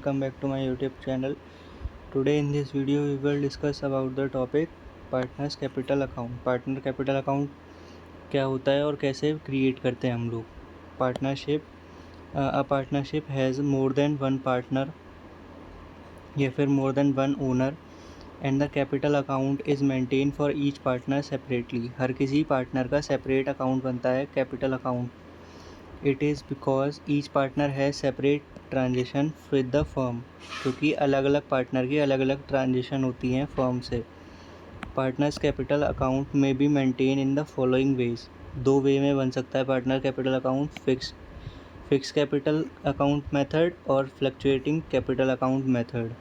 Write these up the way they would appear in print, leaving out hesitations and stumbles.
welcome back to my YouTube channel. Today in this video we will discuss about the topic partners capital account. Partner capital account क्या होता है और कैसे create करते हैं हम लोग. Partnership, a partnership has more than one partner या फिर more than one owner and the capital account is maintain for each partner separately. हर किसी पार्टनर का सेपरेट अकाउंट बनता है capital account. It is because each partner है separate transaction with the firm, क्योंकि अलग अलग पार्टनर की अलग अलग ट्रांजेक्शन होती हैं फर्म से. पार्टनर्स कैपिटल अकाउंट में be maintain in the following veg. दो वे में बन सकता है partner capital account. Fix capital account method और फ्लक्चुएटिंग कैपिटल अकाउंट मेथड.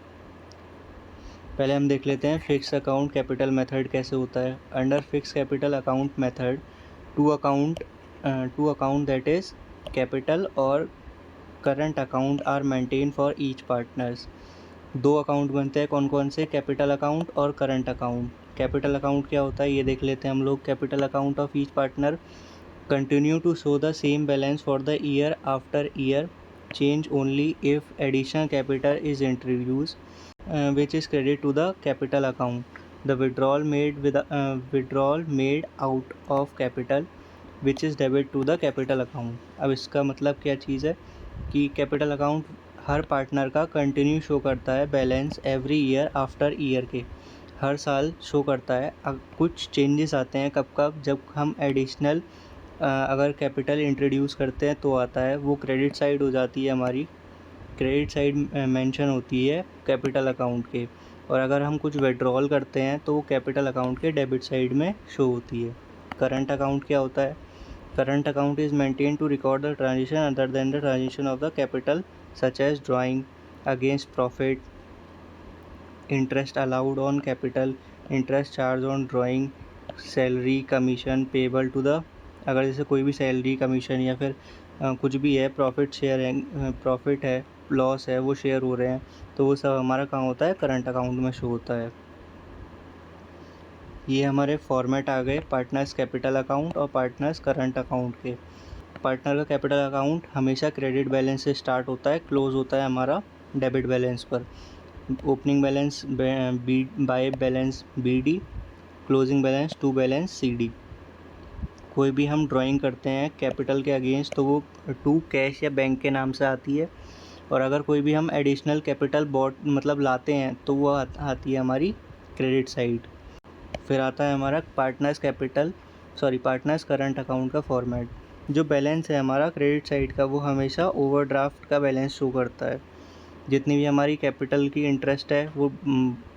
पहले हम देख लेते हैं फिक्स अकाउंट कैपिटल मेथड कैसे होता है. Under fix capital account method two account that is capital और current account are maintain for each partners. दो अकाउंट बनते हैं. कौन कौन से? कैपिटल अकाउंट और करंट अकाउंट. कैपिटल अकाउंट क्या होता है ये देख लेते हैं हम लोग. Capital account of each partner continue to show the same balance for the year after year, change only if additional capital is introduce which is credit to the capital account. The withdrawal made out of capital which is debit to the capital account. अब इसका मतलब क्या चीज़ है कि capital account हर partner का continue show करता है balance every year after year के. हर साल शो करता है. अब कुछ चेंजेस आते हैं कब कब, जब हम एडिशनल अगर कैपिटल इंट्रोड्यूस करते हैं तो आता है. वो क्रेडिट साइड हो जाती है हमारी. क्रेडिट साइड मेंशन होती है कैपिटल अकाउंट के. और अगर हम कुछ विड्रॉल करते हैं तो वो कैपिटल अकाउंट के डेबिट साइड में शो होती है. करंट अकाउंट क्या होता है? Current account is maintain to record the transaction other than the transaction of the capital such as drawing against profit, interest allowed on capital, interest charge on drawing, salary commission payable to the. अगर जैसे कोई भी salary commission या फिर कुछ भी है, profit share है, प्रॉफिट है, लॉस है, वो शेयर हो रहे हैं, तो वो सब हमारा कहाँ होता है? करंट अकाउंट में शो होता है. ये हमारे फॉर्मेट आ गए पार्टनर्स कैपिटल अकाउंट और पार्टनर्स करंट अकाउंट के. पार्टनर का कैपिटल अकाउंट हमेशा क्रेडिट बैलेंस से स्टार्ट होता है, क्लोज होता है हमारा डेबिट बैलेंस पर. Opening balance by balance BD, closing balance to balance CD. कोई भी हम ड्राइंग करते हैं कैपिटल के अगेंस्ट तो वो टू कैश या बैंक के नाम से आती है. और अगर कोई भी हम एडिशनल कैपिटल मतलब लाते हैं तो वो आती है हमारी क्रेडिट साइड. फिर आता है हमारा पार्टनर्स करंट अकाउंट का फॉर्मेट. जो बैलेंस है हमारा क्रेडिट साइड का वो हमेशा ओवरड्राफ्ट का बैलेंस शो करता है. जितनी भी हमारी कैपिटल की इंटरेस्ट है वो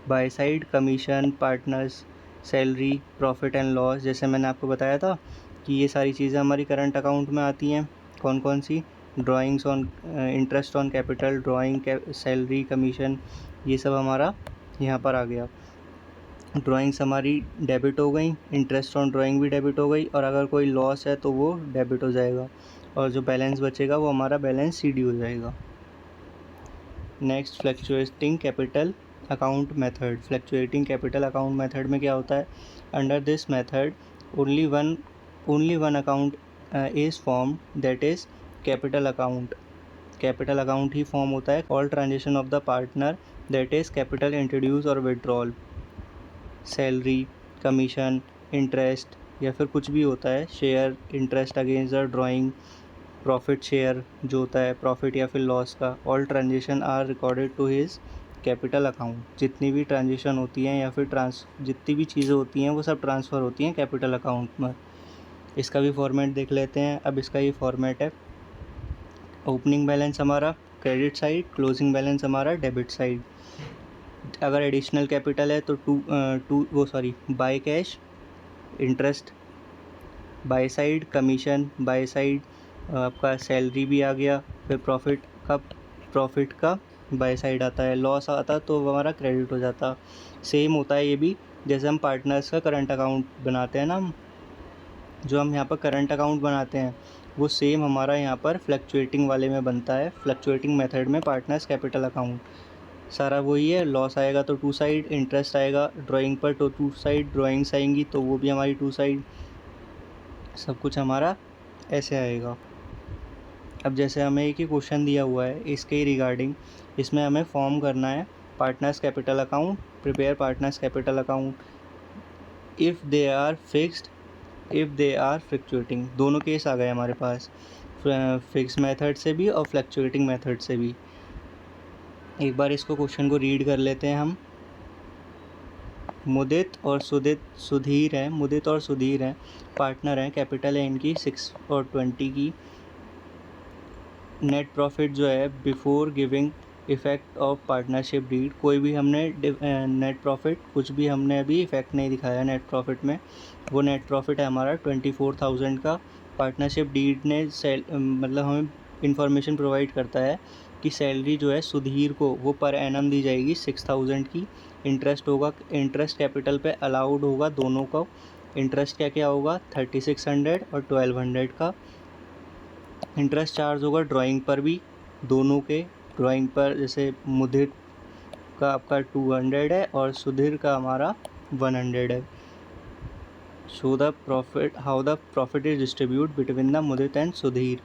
by side commission, partners, salary, profit and loss, जैसे मैंने आपको बताया था कि ये सारी चीज़ें हमारी करंट अकाउंट में आती हैं. कौन कौन सी? Drawings on interest on capital, drawing, salary, commission, ये सब हमारा यहाँ पर आ गया. ड्राइंग्स हमारी डेबिट हो गई, इंटरेस्ट ऑन ड्राइंग भी डेबिट हो गई, और अगर कोई लॉस है तो वो डेबिट हो जाएगा, और जो बैलेंस बचेगा वो हमारा बैलेंस CD हो जाएगा. Next fluctuating capital account method. Fluctuating capital account method में क्या होता है? Under this method only one account is form, that is capital account. Capital account he form होता है. All transaction of the partner, that is capital introduce और withdrawal, salary, commission, interest या फिर कुछ भी होता है, share, interest against the drawing, profit share जो होता है प्रॉफिट या फिर लॉस का, all transaction are recorded to his capital account. जितनी भी ट्रांजेक्शन होती हैं या फिर जितनी भी चीज़ें होती हैं वो सब ट्रांसफ़र होती हैं कैपिटल अकाउंट में. इसका भी फॉर्मेट देख लेते हैं. अब इसका ये फॉर्मेट है. ओपनिंग बैलेंस हमारा क्रेडिट साइड, क्लोजिंग बैलेंस हमारा डेबिट साइड. अगर एडिशनल कैपिटल है तो by cash, interest by side, commission by side, आपका सैलरी भी आ गया. फिर प्रॉफिट का बाय साइड आता है. लॉस आता तो हमारा क्रेडिट हो जाता. सेम होता है ये भी. जैसे हम पार्टनर्स का करंट अकाउंट बनाते हैं ना, जो हम यहाँ पर करंट अकाउंट बनाते हैं वो सेम हमारा यहाँ पर फ्लक्चुएटिंग वाले में बनता है. फ्लक्चुएटिंग मेथड में पार्टनर्स कैपिटल अकाउंट सारा वही है. लॉस आएगा तो टू साइड, इंटरेस्ट आएगा ड्राइंग पर तो टू साइड, ड्राइंग्स आएंगी तो वो भी हमारी टू साइड, सब कुछ हमारा ऐसे आएगा. अब जैसे हमें एक ही क्वेश्चन दिया हुआ है इसके रिगार्डिंग इसमें हमें फॉर्म करना है partners capital account, prepare partners capital account if they are fixed, if they are fluctuating. दोनों केस आ गए हमारे पास, फिक्स मेथड से भी और फ्लक्चुएटिंग मेथड से भी। एक बार इसको क्वेश्चन को रीड कर लेते हैं हम। मुदित और सुधीर हैं, मुदित और सुधीर हैं, पार्टनर हैं, कैपिटल है इनकी 6 और 20 की। नेट प्रॉफिट जो है before giving effect of partnership deed, कोई भी हमने नेट प्रॉफिट कुछ भी हमने अभी इफ़ेक्ट नहीं दिखाया नेट प्रॉफिट में। वो नेट प्रॉफिट है हमारा 24,000 का। पार्टनरशिप डीड ने मतलब हमें इंफॉर्मेशन प्रोवाइड करता है कि सैलरी जो है सुधीर को वो पर एनम दी जाएगी 6,000 की। इंटरेस्ट होगा, इंटरेस्ट कैपिटल पे अलाउड होगा दोनों को। इंटरेस्ट क्या क्या होगा 3600 और 1200 का। इंटरेस्ट चार्ज होगा ड्राइंग पर भी, दोनों के ड्राइंग पर। जैसे मुदित का आपका 200 है और सुधीर का हमारा 100 है। Show the profit, how the profit is distribute between the Mudit and Sudhir.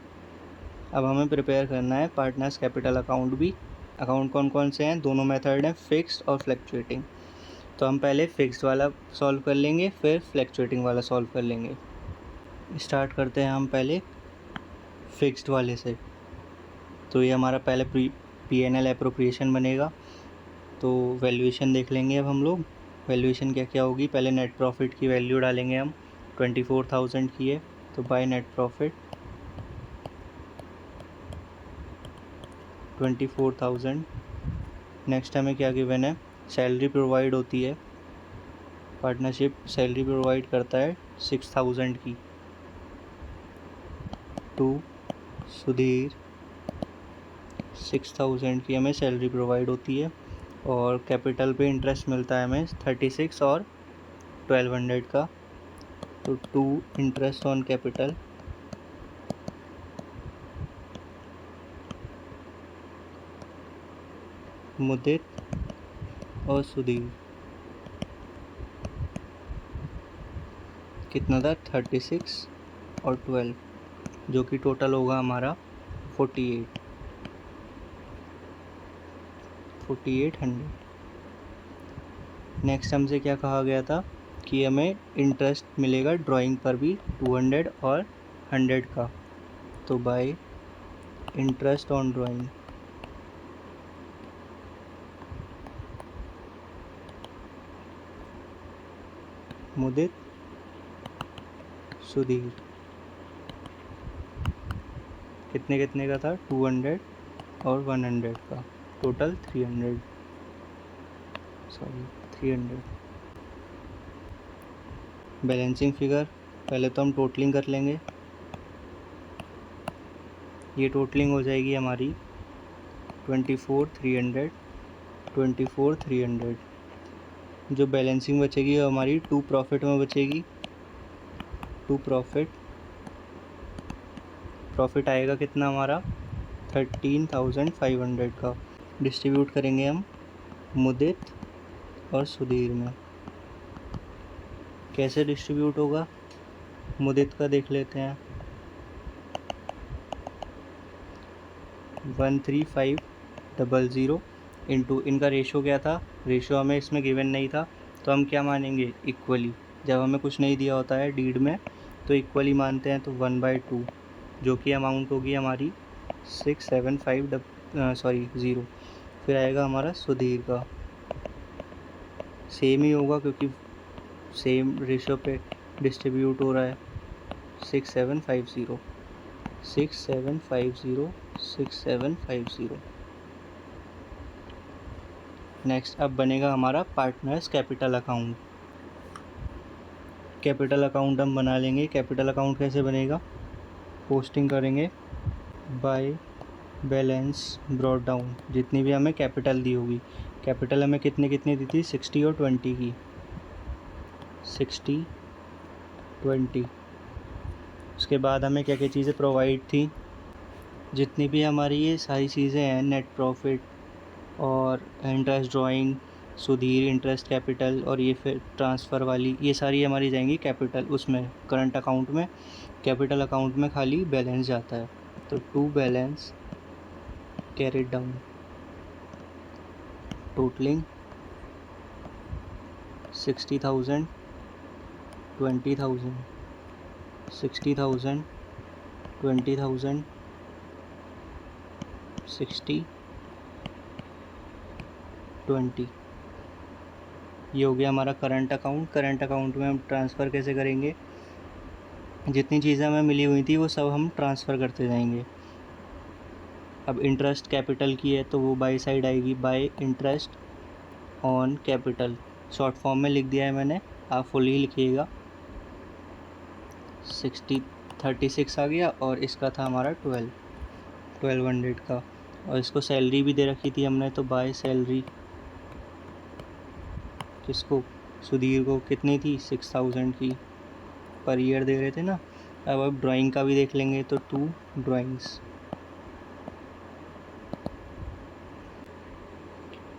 अब हमें प्रिपेयर करना है पार्टनर्स कैपिटल अकाउंट भी। अकाउंट कौन कौन से हैं, दोनों मेथड हैं, फिक्स्ड और फ्लक्चुएटिंग। तो हम पहले फिक्स्ड वाला सॉल्व कर लेंगे, फिर फ्लक्चुएटिंग वाला सॉल्व कर लेंगे। स्टार्ट करते हैं हम पहले फिक्स्ड वाले से। तो ये हमारा पहले P&L एप्रोप्रिएशन बनेगा। तो वैल्यूएशन देख लेंगे अब हम लोग। वैल्यूएशन क्या क्या होगी, पहले नेट प्रॉफिट की वैल्यू डालेंगे हम, 24,000 की है तो बाय नेट प्रॉफिट 24,000। नेक्स्ट हमें क्या गिवन है, सैलरी प्रोवाइड होती है, पार्टनरशिप सैलरी प्रोवाइड करता है 6,000 की टू सुधीर। 6,000 की हमें सैलरी प्रोवाइड होती है और कैपिटल पे इंटरेस्ट मिलता है हमें 36 और 1200 का। तो 2 इंटरेस्ट ऑन कैपिटल मुदित और सुधीर कितना था 36 और 12, जो कि टोटल होगा हमारा 4800। नेक्स्ट हमसे क्या कहा गया था कि हमें इंटरेस्ट मिलेगा ड्राइंग पर भी 200 और 100 का। तो बाय इंटरेस्ट ऑन ड्राइंग मुदित सुधीर कितने कितने का था 200 और 100 का, टोटल 300। बैलेंसिंग फिगर पहले तो हम टोटलिंग कर लेंगे। ये टोटलिंग हो जाएगी हमारी 24,300। जो बैलेंसिंग बचेगी वो हमारी टू प्रॉफिट में बचेगी। टू प्रॉफिट आएगा कितना हमारा 13,500 का। डिस्ट्रीब्यूट करेंगे हम मुदित और सुधीर में। कैसे डिस्ट्रीब्यूट होगा, मुदित का देख लेते हैं। 13,500 इंटू इनका रेशो क्या था, रेशो हमें इसमें गिवन नहीं था तो हम क्या मानेंगे इक्वली। जब हमें कुछ नहीं दिया होता है डीड में तो इक्वली मानते हैं। तो 1/2 जो कि अमाउंट होगी हमारी 0। फिर आएगा हमारा सुधीर का, सेम ही होगा क्योंकि सेम रेशो पे डिस्ट्रीब्यूट हो रहा है। 6750। नेक्स्ट अब बनेगा हमारा partners capital account. Capital account हम बना लेंगे। कैपिटल अकाउंट कैसे बनेगा, पोस्टिंग करेंगे बाय बैलेंस ब्रॉट डाउन। जितनी भी हमें कैपिटल दी होगी, कैपिटल हमें कितनी दी थी 60 और 20 की, 60-20। उसके बाद हमें क्या क्या चीज़ें प्रोवाइड थी, जितनी भी हमारी ये सारी चीज़ें हैं, नेट प्रॉफिट और interest drawing, Sudhir interest capital और ये फिर ट्रांसफ़र वाली, ये सारी हमारी जाएंगी कैपिटल उसमें, करंट अकाउंट में। कैपिटल अकाउंट में खाली बैलेंस जाता है। तो to balance carried down totalling 60,000, 20,000, 60,000, 20,000, 60, 20। ये हो गया हमारा करंट अकाउंट। करंट अकाउंट में हम ट्रांसफ़र कैसे करेंगे, जितनी चीज़ें हमें मिली हुई थी वो सब हम ट्रांसफ़र करते जाएंगे। अब इंटरेस्ट कैपिटल की है तो वो बाई साइड आएगी, bye interest on capital. Short form में लिख दिया है मैंने, आप फुल ही लिखिएगा। 36 आ गया और इसका था हमारा 1200 का, और इसको सैलरी भी दे रखी थी हमने, तो बाय सैलरी किसको, सुधीर को, कितनी थी 6000 की पर ईयर दे रहे थे ना। अब ड्राइंग का भी देख लेंगे तो 2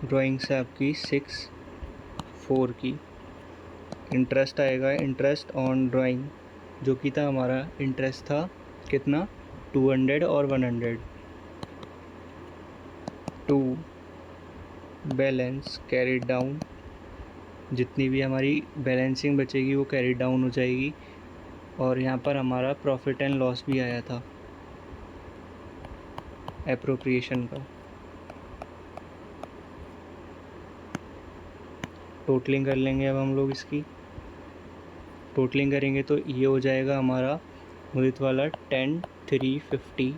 ड्राइंग्स है आपकी 6/4 की। इंटरेस्ट आएगा, इंटरेस्ट ऑन ड्राइंग, जो कि था हमारा इंटरेस्ट था कितना 200 और 100। 2 बैलेंस कैरिड डाउन, जितनी भी हमारी बैलेंसिंग बचेगी वो कैरी डाउन हो जाएगी। और यहाँ पर हमारा प्रॉफिट एंड लॉस भी आया था एप्रोप्रिएशन का। टोटलिंग कर लेंगे अब हम लोग इसकी। टोटलिंग करेंगे तो ये हो जाएगा हमारा मुदित वाला 10,350,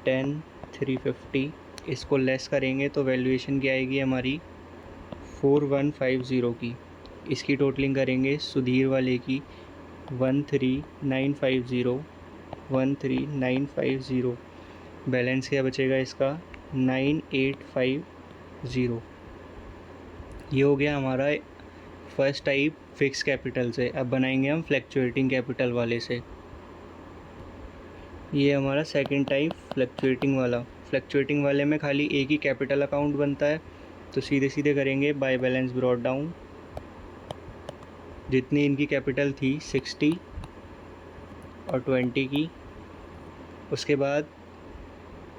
10,350। इसको लेस करेंगे तो वैल्यूएशन की आएगी हमारी 4150 की। इसकी टोटलिंग करेंगे सुधीर वाले की 13,950, 13,950। बैलेंस क्या बचेगा इसका 9,850। ये हो गया हमारा फर्स्ट टाइप फिक्स कैपिटल से। अब बनाएंगे हम फ्लैक्चुएटिंग कैपिटल वाले से। ये हमारा सेकंड टाइप फ्लैक्चुएटिंग वाला। फ्लैक्चुएटिंग वाले में खाली एक ही कैपिटल अकाउंट बनता है, तो सीधे सीधे करेंगे बाय बैलेंस ब्रॉट डाउन। जितनी इनकी कैपिटल थी 60 और 20 की। उसके बाद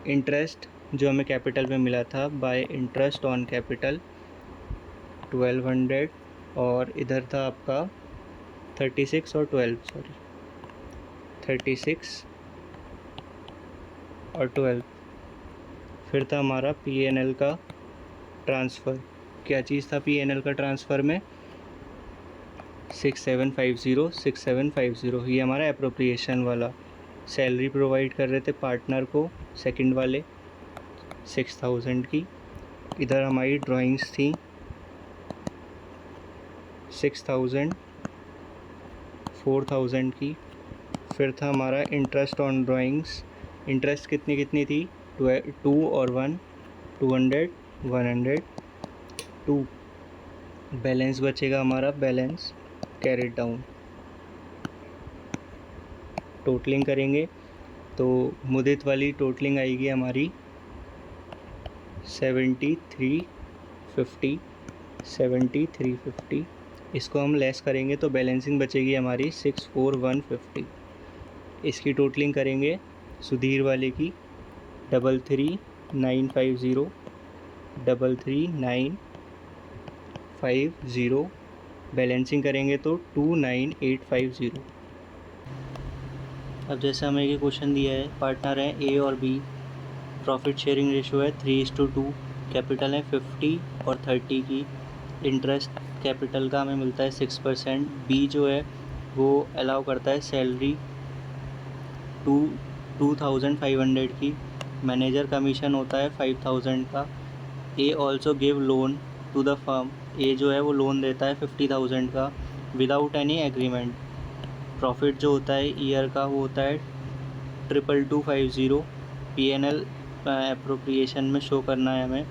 इंटरेस्ट जो हमें कैपिटल में मिला था बाय इंटरेस्ट ऑन कैपिटल 1200, और इधर था आपका 36 और 12। फिर था हमारा PNL का ट्रांसफ़र। क्या चीज़ था PNL का ट्रांसफ़र में 6750। ये हमारा एप्रोप्रिएशन वाला। सैलरी प्रोवाइड कर रहे थे पार्टनर को सेकंड वाले 6000 की। इधर हमारी ड्राइंग्स थी 6000, 4000 की। फिर था हमारा इंटरेस्ट ऑन ड्राइंग्स। इंटरेस्ट कितनी थी 2 और 1, 200, 100, 2। बैलेंस बचेगा हमारा बैलेंस कैरिड डाउन। टोटलिंग करेंगे तो मुदित वाली टोटलिंग आएगी हमारी 7350। इसको हम लेस करेंगे तो बैलेंसिंग बचेगी हमारी 64,150। इसकी टोटलिंग करेंगे सुधीर वाले की 33,950, 33,950। बैलेंसिंग करेंगे तो 29,850। अब जैसे हमें ये क्वेश्चन दिया है, पार्टनर हैं A और B, प्रॉफिट शेयरिंग रेशो है 3:2, कैपिटल है 50 और 30 की। इंटरेस्ट कैपिटल का हमें मिलता है 6%। B जो है वो अलाउ करता है सैलरी 2,500 की। मैनेजर कमीशन होता है 5,000 का। A also give loan to the firm. A जो है वो लोन देता है 50,000 का विदाउट एनी एग्रीमेंट। प्रॉफिट जो होता है ईयर का वो होता है 2250। PNL एप्रोप्रिएशन में शो करना है हमें।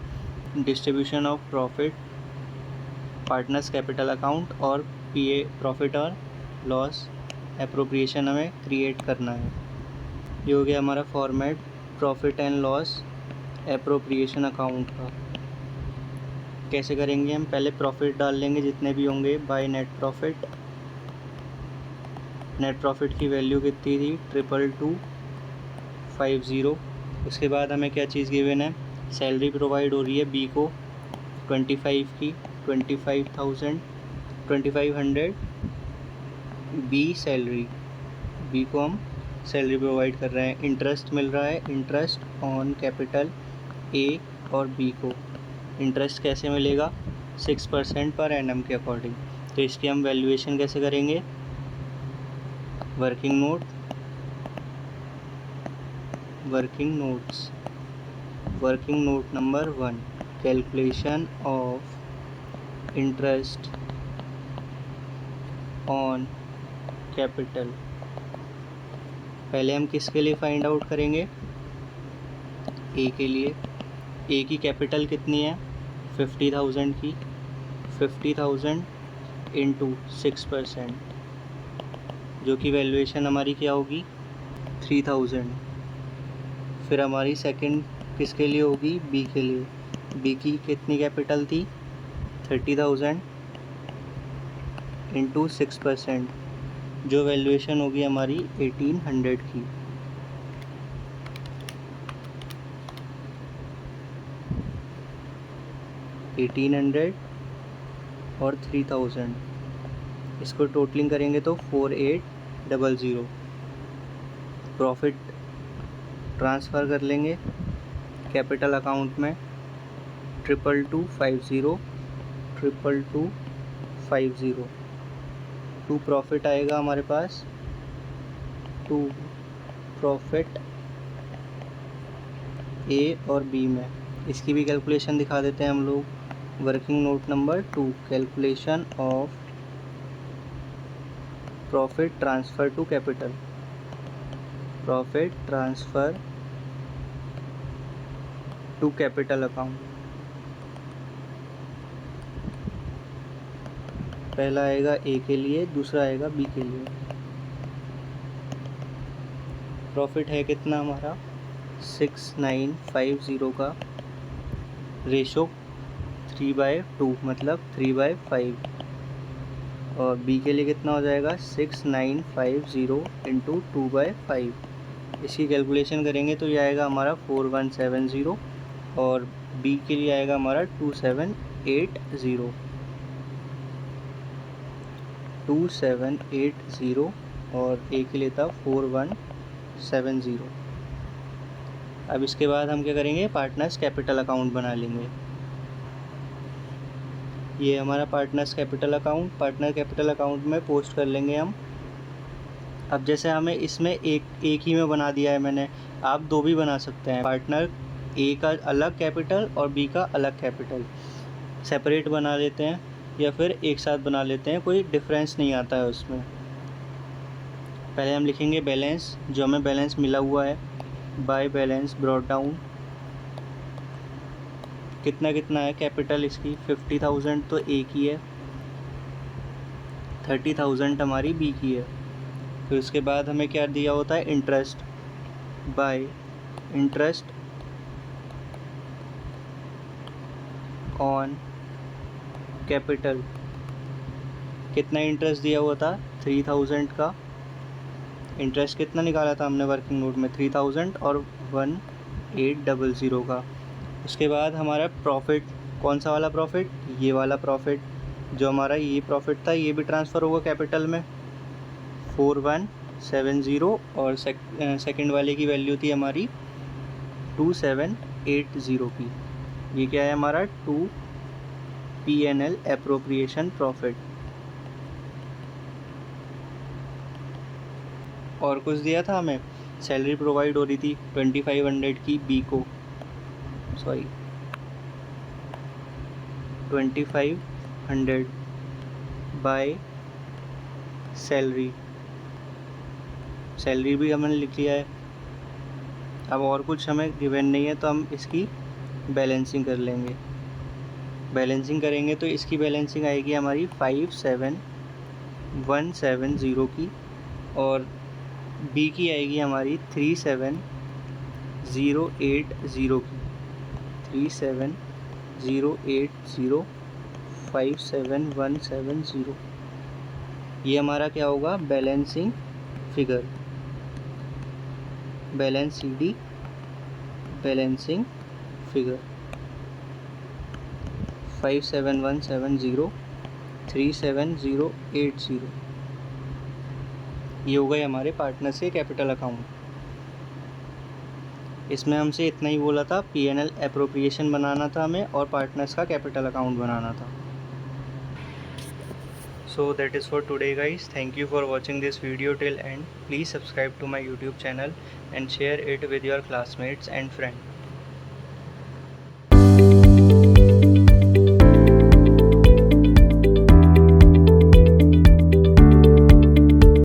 Distribution of profit partners capital account और प्रॉफिट और लॉस एप्रोप्रिएशन हमें क्रिएट करना है। ये हो गया हमारा format profit and loss appropriation account का। कैसे करेंगे हम, पहले प्रॉफिट डाल लेंगे जितने भी होंगे by net profit. Net profit की वैल्यू कितनी थी 2250। उसके बाद हमें क्या चीज़ गिवन है, सैलरी प्रोवाइड हो रही है B को 25 की 25,000 2500 बी सैलरी, बी को हम सैलरी प्रोवाइड कर रहे हैं। इंटरेस्ट मिल रहा है, इंटरेस्ट ऑन कैपिटल ए और बी को। इंटरेस्ट कैसे मिलेगा? 6% पर एनम के अकॉर्डिंग। तो इसकी हम वैल्यूएशन कैसे करेंगे? Working notes, working note number 1, calculation of interest on capital. पहले हम किसके लिए फाइंड आउट करेंगे? ए के लिए। ए की कैपिटल कितनी है? 50,000 की। 50,000 इंटू 6%, जो कि वैल्यूएशन हमारी क्या होगी? 3,000। फिर हमारी सेकंड किसके लिए होगी? बी के लिए। बी की कितनी कैपिटल थी? 30,000 इंटू 6%, जो वैल्यूएशन होगी हमारी 1800 की। और 3000, इसको टोटलिंग करेंगे तो 4800। प्रॉफिट ट्रांसफ़र कर लेंगे कैपिटल अकाउंट में 2250। टू प्रॉफिट आएगा हमारे पास, टू प्रॉफिट ए और बी में। इसकी भी कैलकुलेशन दिखा देते हैं हम लोग। Working note number 2, calculation of profit transfer to capital. Profit transfer to capital account. पहला आएगा ए के लिए, दूसरा आएगा बी के लिए। प्रॉफिट है कितना हमारा? 6950 का रेशो 3/2, मतलब 3/5। और बी के लिए कितना हो जाएगा? 6950 इंटू 2/5। इसकी कैलकुलेशन करेंगे तो ये आएगा हमारा 4170, और बी के लिए आएगा हमारा 2780, और ए के लिए था 4170। अब इसके बाद हम क्या करेंगे? पार्टनर्स कैपिटल अकाउंट बना लेंगे। ये हमारा partners capital account, partner capital account में पोस्ट कर लेंगे हम। अब जैसे हमें इसमें एक ही में बना दिया है मैंने, आप दो भी बना सकते हैं। पार्टनर ए का अलग कैपिटल और बी का अलग कैपिटल सेपरेट बना लेते हैं, या फिर एक साथ बना लेते हैं, कोई डिफरेंस नहीं आता है उसमें। पहले हम लिखेंगे बैलेंस, जो हमें बैलेंस मिला हुआ है, बाय बैलेंस ब्रॉट डाउन। कितना कितना है कैपिटल इसकी? 50,000 तो ए की है, 30,000 हमारी बी की है। तो इसके बाद हमें क्या दिया होता है? Interest, bye interest on capital. कितना इंटरेस्ट दिया हुआ था? 3000 का। इंटरेस्ट कितना निकाला था हमने वर्किंग नोट में? 3000 और 1800 का। उसके बाद हमारा प्रॉफिट, कौन सा वाला प्रॉफिट? ये वाला प्रॉफिट, जो हमारा ये प्रॉफिट था, ये भी ट्रांसफ़र होगा कैपिटल में 4170, और सेकंड वाले की वैल्यू थी हमारी 2780 की। ये क्या है हमारा? 2 P&L एप्रोप्रिएशन प्रॉफिट। और कुछ दिया था हमें? सैलरी प्रोवाइड हो रही थी 2500 की बी को, 2500 बाय सैलरी भी हमने लिख लिया है। अब और कुछ हमें गिवन नहीं है, तो हम इसकी बैलेंसिंग कर लेंगे। बैलेंसिंग करेंगे तो इसकी बैलेंसिंग आएगी हमारी 57170 की, और बी की आएगी हमारी 37080 की। 37080 57170, ये हमारा क्या होगा? Balancing figure, balance CD, balancing figure 5717037080। ये हो गए हमारे पार्टनर्स के कैपिटल अकाउंट। इसमें हमसे इतना ही बोला था, P&L एप्रोप्रिएशन बनाना था हमें और पार्टनर्स का कैपिटल अकाउंट बनाना था। So that is for today guys. Thank you for watching this video till end. Please subscribe to my YouTube channel and share it with your classmates and friends.